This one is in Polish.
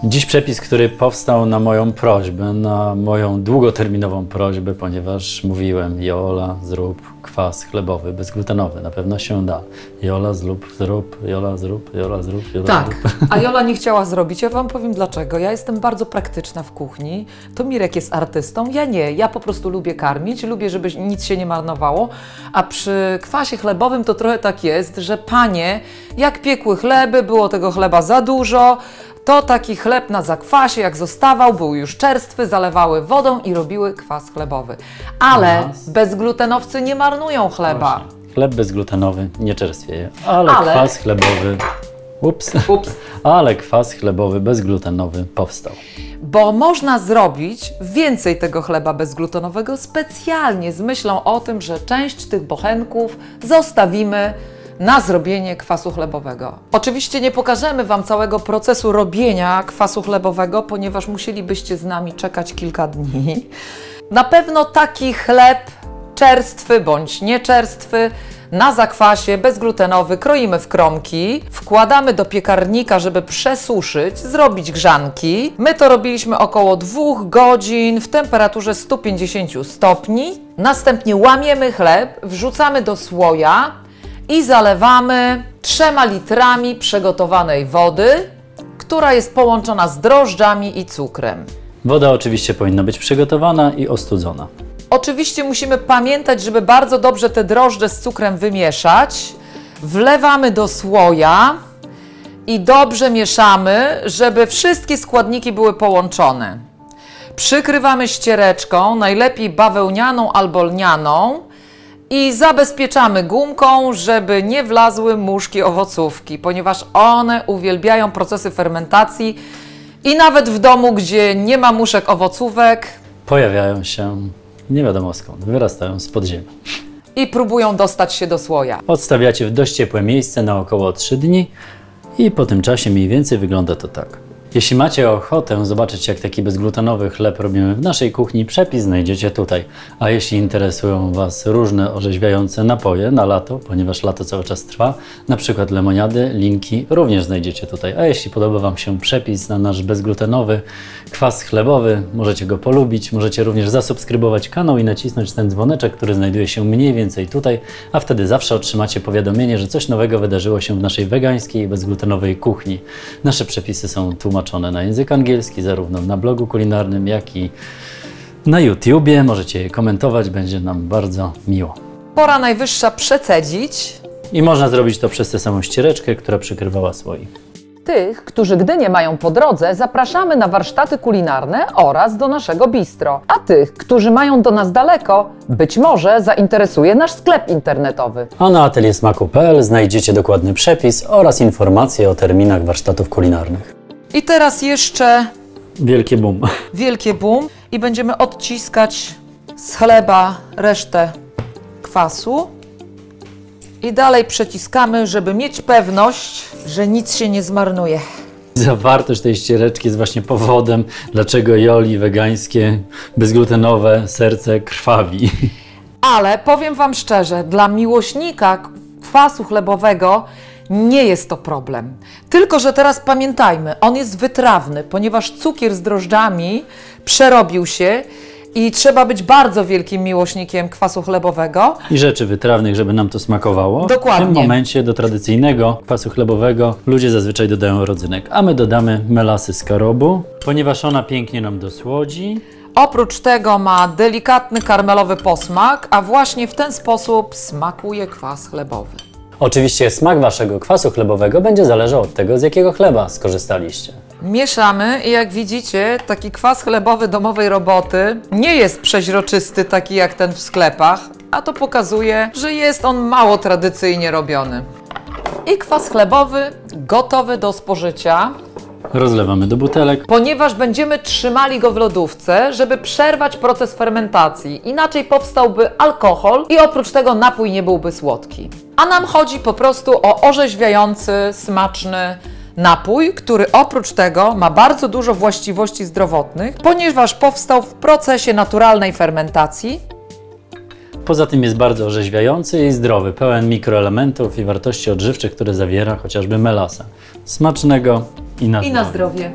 Dziś przepis, który powstał na moją prośbę, na moją długoterminową prośbę, ponieważ mówiłem: Jola, zrób kwas chlebowy, bezglutenowy, na pewno się da. Jola, zrób, Jola, zrób, Jola, zrób, Jola, tak, zrób. A Jola nie chciała zrobić. Ja wam powiem dlaczego. Ja jestem bardzo praktyczna w kuchni. To Mirek jest artystą, ja nie. Ja po prostu lubię karmić, lubię, żeby nic się nie marnowało. A przy kwasie chlebowym to trochę tak jest, że panie, jak piekły chleby, było tego chleba za dużo, to taki chleb na zakwasie, jak zostawał, był już czerstwy, zalewały wodą i robiły kwas chlebowy. Ale bezglutenowcy nie marnują chleba. Właśnie. Chleb bezglutenowy nie czerstwieje, ale kwas chlebowy... Ups. Ale kwas chlebowy bezglutenowy powstał. Bo można zrobić więcej tego chleba bezglutenowego specjalnie z myślą o tym, że część tych bochenków zostawimy na zrobienie kwasu chlebowego. Oczywiście nie pokażemy wam całego procesu robienia kwasu chlebowego, ponieważ musielibyście z nami czekać kilka dni. Na pewno taki chleb czerstwy bądź nieczerstwy na zakwasie, bezglutenowy, kroimy w kromki, wkładamy do piekarnika, żeby przesuszyć, zrobić grzanki. My to robiliśmy około 2 godzin w temperaturze 150 stopni. Następnie łamiemy chleb, wrzucamy do słoja i zalewamy 3 litrami przygotowanej wody, która jest połączona z drożdżami i cukrem. Woda oczywiście powinna być przygotowana i ostudzona. Oczywiście musimy pamiętać, żeby bardzo dobrze te drożdże z cukrem wymieszać. Wlewamy do słoja i dobrze mieszamy, żeby wszystkie składniki były połączone. Przykrywamy ściereczką, najlepiej bawełnianą albo lnianą, i zabezpieczamy gumką, żeby nie wlazły muszki owocówki, ponieważ one uwielbiają procesy fermentacji i nawet w domu, gdzie nie ma muszek owocówek, pojawiają się nie wiadomo skąd, wyrastają z podziemia i próbują dostać się do słoja. Odstawiacie w dość ciepłe miejsce na około 3 dni i po tym czasie mniej więcej wygląda to tak. Jeśli macie ochotę zobaczyć, jak taki bezglutenowy chleb robimy w naszej kuchni, przepis znajdziecie tutaj. A jeśli interesują Was różne orzeźwiające napoje na lato, ponieważ lato cały czas trwa, na przykład lemoniady, linki również znajdziecie tutaj. A jeśli podoba Wam się przepis na nasz bezglutenowy kwas chlebowy, możecie go polubić, możecie również zasubskrybować kanał i nacisnąć ten dzwoneczek, który znajduje się mniej więcej tutaj, a wtedy zawsze otrzymacie powiadomienie, że coś nowego wydarzyło się w naszej wegańskiej i bezgluteноwej kuchni. Nasze przepisy są tłumaczone na język angielski, zarówno na blogu kulinarnym, jak i na YouTubie. Możecie je komentować, będzie nam bardzo miło. Pora najwyższa przecedzić. I można zrobić to przez tę samą ściereczkę, która przykrywała słoik. Tych, którzy Gdynię mają po drodze, zapraszamy na warsztaty kulinarne oraz do naszego bistro. A tych, którzy mają do nas daleko, być może zainteresuje nasz sklep internetowy. A na ateliersmaku.pl znajdziecie dokładny przepis oraz informacje o terminach warsztatów kulinarnych. I teraz jeszcze wielkie boom. Wielkie boom i będziemy odciskać z chleba resztę kwasu. I dalej przeciskamy, żeby mieć pewność, że nic się nie zmarnuje. Zawartość tej ściereczki jest właśnie powodem, dlaczego Joli wegańskie, bezglutenowe serce krwawi. Ale powiem Wam szczerze, dla miłośnika kwasu chlebowego nie jest to problem. Tylko że teraz pamiętajmy, on jest wytrawny, ponieważ cukier z drożdżami przerobił się i trzeba być bardzo wielkim miłośnikiem kwasu chlebowego. I rzeczy wytrawnych, żeby nam to smakowało. Dokładnie. W tym momencie do tradycyjnego kwasu chlebowego ludzie zazwyczaj dodają rodzynek, a my dodamy melasy z karobu, ponieważ ona pięknie nam dosłodzi. Oprócz tego ma delikatny karmelowy posmak, a właśnie w ten sposób smakuje kwas chlebowy. Oczywiście smak Waszego kwasu chlebowego będzie zależał od tego, z jakiego chleba skorzystaliście. Mieszamy i jak widzicie, taki kwas chlebowy domowej roboty nie jest przeźroczysty, taki jak ten w sklepach, a to pokazuje, że jest on mało tradycyjnie robiony. I kwas chlebowy gotowy do spożycia. Rozlewamy do butelek. Ponieważ będziemy trzymali go w lodówce, żeby przerwać proces fermentacji. Inaczej powstałby alkohol i oprócz tego napój nie byłby słodki. A nam chodzi po prostu o orzeźwiający, smaczny napój, który oprócz tego ma bardzo dużo właściwości zdrowotnych, ponieważ powstał w procesie naturalnej fermentacji. Poza tym jest bardzo orzeźwiający i zdrowy, pełen mikroelementów i wartości odżywczych, które zawiera chociażby melasa. Smacznego i na zdrowie.